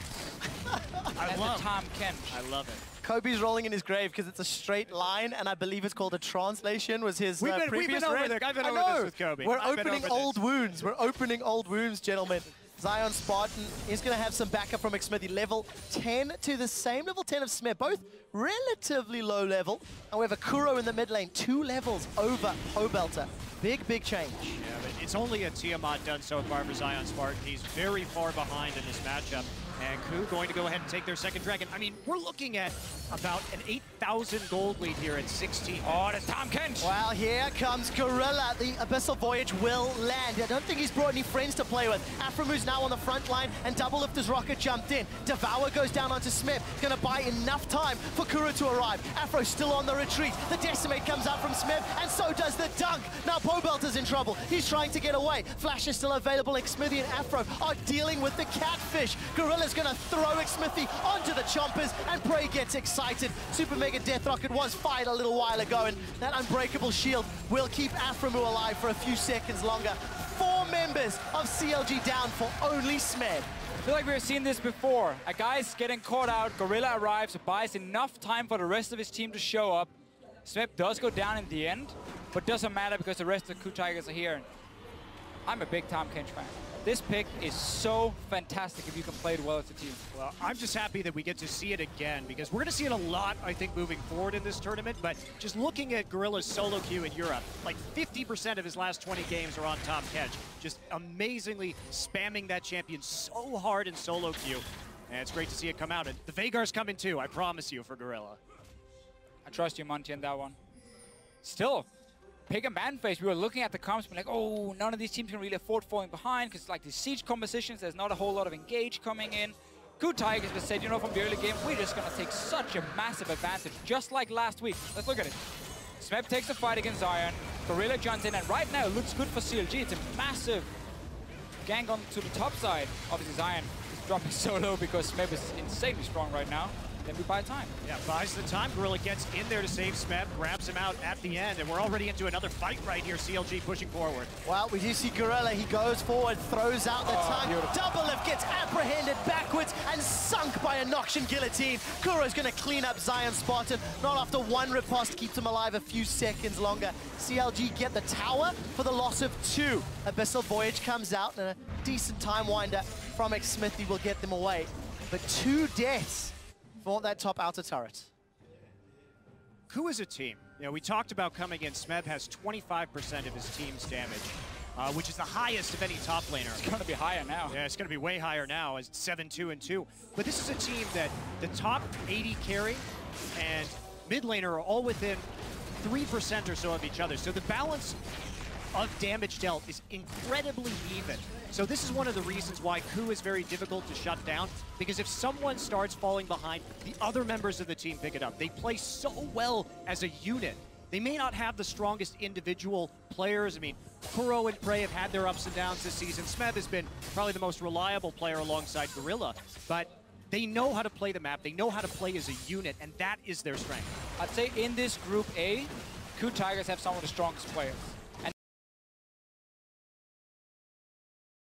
I love Tahm Kench. I love it. Kobe's rolling in his grave because it's a straight line, and I believe it's called a translation, was his previous we've been over rant. there. I've been over this with Kobe. We're opening old wounds. We're opening old wounds, gentlemen. Zion Spartan is going to have some backup from Xmithy. Level 10 to the same level 10 of Smeb, both relatively low level. However, Kuro in the mid lane, 2 levels over Pobelter. Big, big change. Yeah, but it's only a Tiamat done so far for Zion Spartan. He's very far behind in this matchup. And KOO going to go ahead and take their second dragon. I mean, we're looking at about an 8,000 gold lead here at 16. Oh, that's Tahm Kench. Well, here comes Gorilla. The Abyssal Voyage will land. I don't think he's brought any friends to play with. Aframu's now on the front line, and Double Lifter's rocket jumped in. Devour goes down onto Smith. Gonna buy enough time for Kuro to arrive. Afro still on the retreat. The Decimate comes out from Smith, and so does the dunk. Now Pobelter's in trouble. He's trying to get away. Flash is still available. Xmithy and Afro are dealing with the catfish. Gorilla's gonna throw Xmithy onto the chompers, and Prey gets excited. Super Mega Death Rocket was fired a little while ago, and that Unbreakable Shield will keep Aframu alive for a few seconds longer. 4 members of CLG down for only Smeb. I feel like we've seen this before. A guy's getting caught out, Gorilla arrives, buys enough time for the rest of his team to show up. Smeb does go down in the end, but doesn't matter because the rest of the KOO Tigers are here. I'm a big Tahm Kench fan. This pick is so fantastic if you can play it well as a team. Well, I'm just happy that we get to see it again because we're going to see it a lot, I think, moving forward in this tournament. But just looking at Gorilla's solo queue in Europe, like 50% of his last 20 games are on Tahm Kench. Just amazingly spamming that champion so hard in solo queue. And it's great to see it come out. And the Veigar's coming too, I promise you, for Gorilla. I trust you, Monty, on that one. Still, pick and ban phase, we were looking at the comps, like, oh, none of these teams can really afford falling behind, because like these siege compositions, there's not a whole lot of engage coming in. KOO Tigers just said, you know, from the early game, we're just going to take such a massive advantage, just like last week. Let's look at it. Smeb takes the fight against Zion. Gorilla jumps in, and right now it looks good for CLG. It's a massive gang on to the top side. Obviously, Zion is dropping so low because Smeb is insanely strong right now. Then we buy time. Yeah, buys the time. Gorilla gets in there to save Smeb, grabs him out at the end, and we're already into another fight right here. CLG pushing forward. Well, we do see Gorilla. He goes forward, throws out the tongue. Beautiful. Double lift, gets apprehended backwards and sunk by a Noxian guillotine. Kuro's going to clean up Zion Spartan. Not after one riposte, keeps him alive a few seconds longer. CLG get the tower for the loss of 2. Abyssal Voyage comes out, and a decent time winder from Xsmithy will get them away. But 2 deaths for that top outer turret. KOO is a team. You know, we talked about coming in. Smeb has 25% of his team's damage, which is the highest of any top laner. It's going to be higher now. Yeah, it's going to be way higher now as 7-2-2. But this is a team that the top 80 carry and mid laner are all within 3% or so of each other. So the balance of damage dealt is incredibly even. So this is one of the reasons why KOO is very difficult to shut down, because if someone starts falling behind, the other members of the team pick it up. They play so well as a unit. They may not have the strongest individual players. I mean, Kuro and Prey have had their ups and downs this season. Smeb has been probably the most reliable player alongside Gorilla, but they know how to play the map. They know how to play as a unit, and that is their strength. I'd say in this Group A, KOO Tigers have some of the strongest players.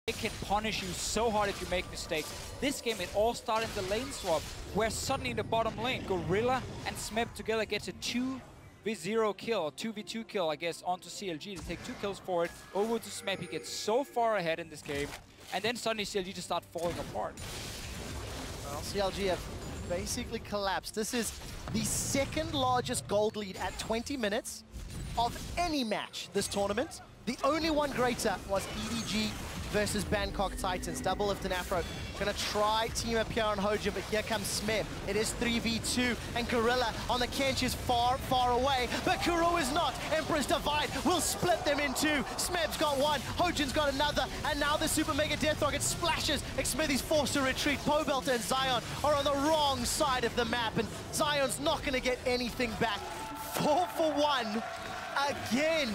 They can punish you so hard if you make mistakes. This game, it all started in the lane swap, where suddenly in the bottom lane, Gorilla and Smeb together gets a 2v0 kill, or 2v2 kill, I guess, onto CLG. They take 2 kills for it, over to Smeb. He gets so far ahead in this game, and then suddenly CLG just start falling apart. Well, CLG have basically collapsed. This is the second largest gold lead at 20 minutes of any match this tournament. The only one greater was EDG versus Bangkok Titans. Double lift and Afro. Gonna try team up here on Hojin, but here comes Smeb. It is 3v2, and Gorilla on the Kench is far, far away, but Kuro is not. Emperor's Divide will split them in 2. Smeb's got 1, Hojin's got another, and now the Super Mega Death Rocket splashes. Xsmithy's forced to retreat. Pobelter and Zion are on the wrong side of the map, and Zion's not gonna get anything back. 4 for 1. Again!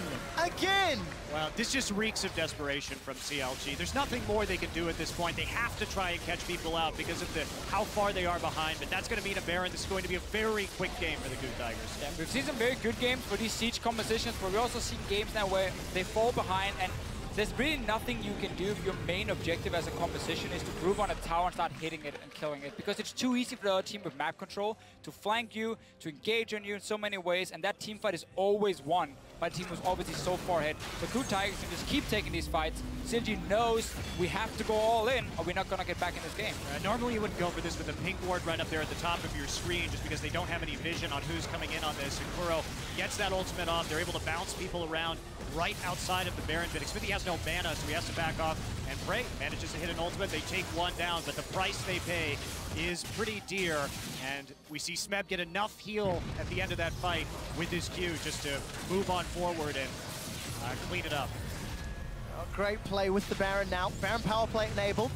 Well, this just reeks of desperation from CLG. There's nothing more they can do at this point. They have to try and catch people out because of how far they are behind, but that's going to mean a Baron. This is going to be a very quick game for the KOO Tigers. Yeah, we've seen some very good games for these siege compositions, but we also see games now where they fall behind, and there's really nothing you can do if your main objective as a composition is to group on a tower and start hitting it and killing it, because it's too easy for the other team with map control to flank you, to engage on you in so many ways, and that team fight is always won by the team who's obviously so far ahead. So KOO Tigers can just keep taking these fights. CLG knows we have to go all in or we're not going to get back in this game. Normally you wouldn't go for this with a pink ward right up there at the top of your screen just because they don't have any vision on who's coming in on this. And Kuro gets that ultimate off. They're able to bounce people around right outside of the Baron, but Xsmithy has no mana, so he has to back off. And Prey manages to hit an ultimate. They take 1 down, but the price they pay is pretty dear. And we see Smeb get enough heal at the end of that fight with his Q just to move on forward and clean it up. Oh, great play with the Baron now. Baron power play enabled.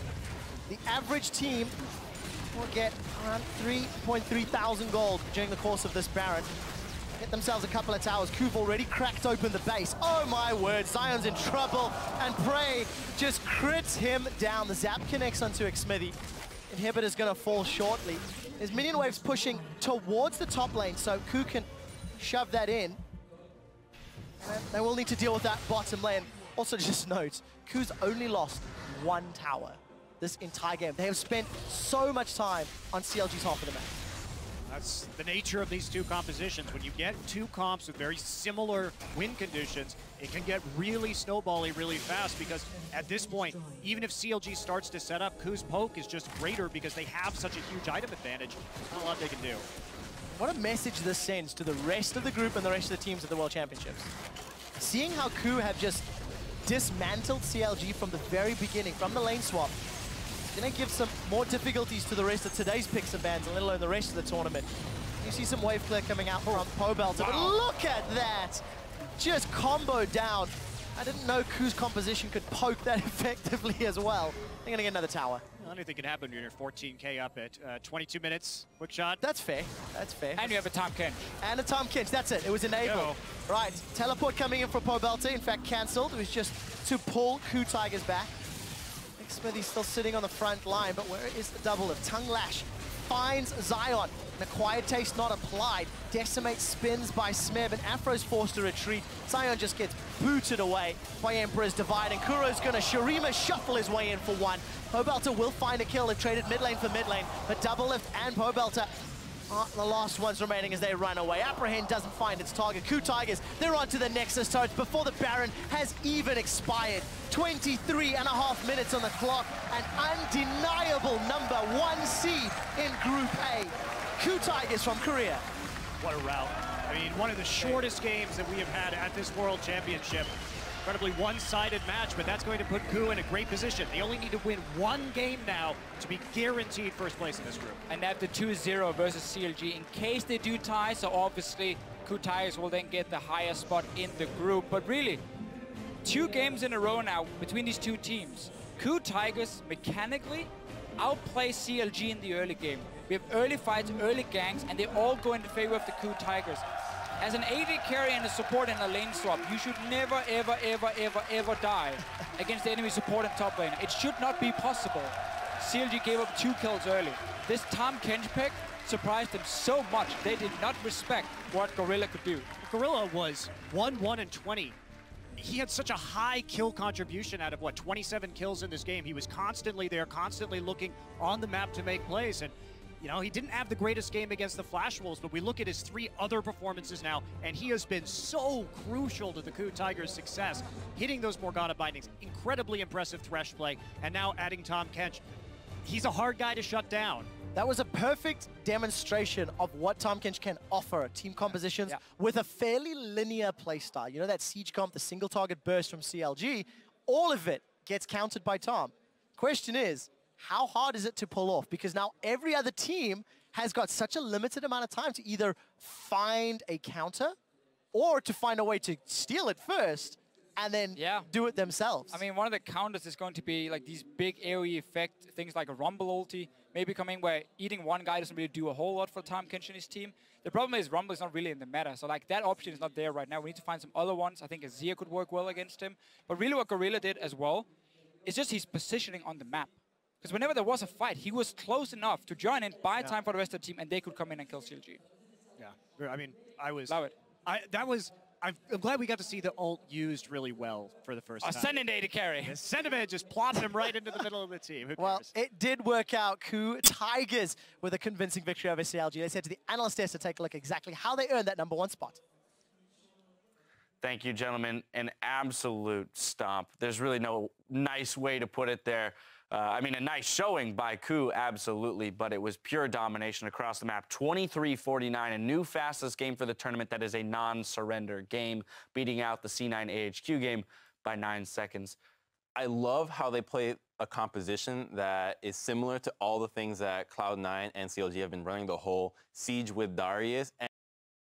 The average team will get around 3.3 thousand gold during the course of this Baron. Get themselves a couple of towers. KOO've already cracked open the base. Oh my word, Zion's in trouble, and Prey just crits him down. The zap connects onto Xsmithy. Inhibitor's gonna fall shortly. There's minion waves pushing towards the top lane, so KOO can shove that in. And they will need to deal with that bottom lane. Also, just note, KOO's only lost 1 tower this entire game. They have spent so much time on CLG's half of the map. That's the nature of these two compositions. When you get 2 comps with very similar win conditions, it can get really snowbally really fast, because at this point, even if CLG starts to set up, KOO's poke is just greater because they have such a huge item advantage. There's not a lot they can do. What a message this sends to the rest of the group and the rest of the teams at the World Championships. Seeing how KOO have just dismantled CLG from the very beginning, from the lane swap, gonna give some more difficulties to the rest of today's picks and bans, let alone the rest of the tournament. You see some wave clear coming out from Pobelter, but look at that! just comboed down. I didn't know KOO's composition could poke that effectively as well. They're gonna get another tower. Anything can happen when you're 14K up at 22 minutes. Quick shot. That's fair. That's fair. And you have a Tom Kench. And a Tom Kench. That's it. It was enabled. Right. Teleport coming in for Pobelta. In fact, cancelled. It was just to pull KOO Tigers back. Smithy's still sitting on the front line, but where is the double lift? Tongue Lash finds Zion. An acquired taste not applied. Decimate spins by Smeb, and Afro's forced to retreat. Zion just gets booted away by Emperor's Divide, and Kuro's gonna Shurima shuffle his way in for one. Pobelta will find a kill. They've traded mid lane for mid lane, but Double Lift and Pobelta are the last ones remaining as they run away. Apprehend doesn't find its target. KOO Tigers, they're onto the Nexus turrets before the Baron has even expired. 23.5 minutes on the clock, an undeniable #1 seed in Group A. KOO Tigers from Korea. What a rout. I mean, one of the shortest games that we have had at this World Championship. Incredibly one-sided match, but that's going to put KOO in a great position. They only need to win one game now to be guaranteed first place in this group. And they have the 2-0 versus CLG in case they do tie, so obviously KOO Tigers will then get the higher spot in the group. But really, 2 games in a row now between these two teams. KOO Tigers mechanically outplay CLG in the early game. We have early fights, early ganks, and they all go in the favor of the KOO Tigers. As an AD carry and a support in a lane swap, you should never, ever, ever, ever, ever die against the enemy support and top lane. It should not be possible. CLG gave up 2 kills early. This Tom Kench pick surprised them so much. They did not respect what Gorilla could do. Gorilla was 1-1-20. He had such a high kill contribution out of, 27 kills in this game. He was constantly there, constantly looking on the map to make plays. And you know, he didn't have the greatest game against the Flash Wolves, but we look at his 3 other performances now, and he has been so crucial to the KOO Tigers' success, hitting those Morgana bindings, incredibly impressive Thresh play, and now adding Tom Kench. He's a hard guy to shut down. That was a perfect demonstration of what Tom Kench can offer team compositions with a fairly linear playstyle. You know, that Siege comp, the single target burst from CLG, all of it gets countered by Tom. Question is, how hard is it to pull off? Because now every other team has got such a limited amount of time to either find a counter or to find a way to steal it first and then do it themselves. I mean, one of the counters is going to be like these big AoE effect, things like a Rumble ulti, maybe coming where eating one guy doesn't really do a whole lot for Tom Kench and his team. The problem is Rumble is not really in the meta, so like that option is not there right now. We need to find some other ones. I think Azir could work well against him. But really what Gorilla did as well is just his positioning on the map. Because whenever there was a fight, he was close enough to join in, buy time for the rest of the team, and they could come in and kill CLG. Yeah, I mean, Love it. I'm glad we got to see the ult used really well for the first time. Send in to carry. Sentiment just plopped him right into the middle of the team. Well, it did work out. KOO Tigers with a convincing victory over CLG. They said to the analyst desk to take a look exactly how they earned that #1 spot. Thank you, gentlemen. An absolute stomp. There's really no nice way to put it there. I mean, a nice showing by KOO, absolutely, but it was pure domination across the map. 23-49, a new fastest game for the tournament that is a non-surrender game, beating out the C9 AHQ game by 9 seconds. I love how they play a composition that is similar to all the things that Cloud9 and CLG have been running, the whole Siege with Darius.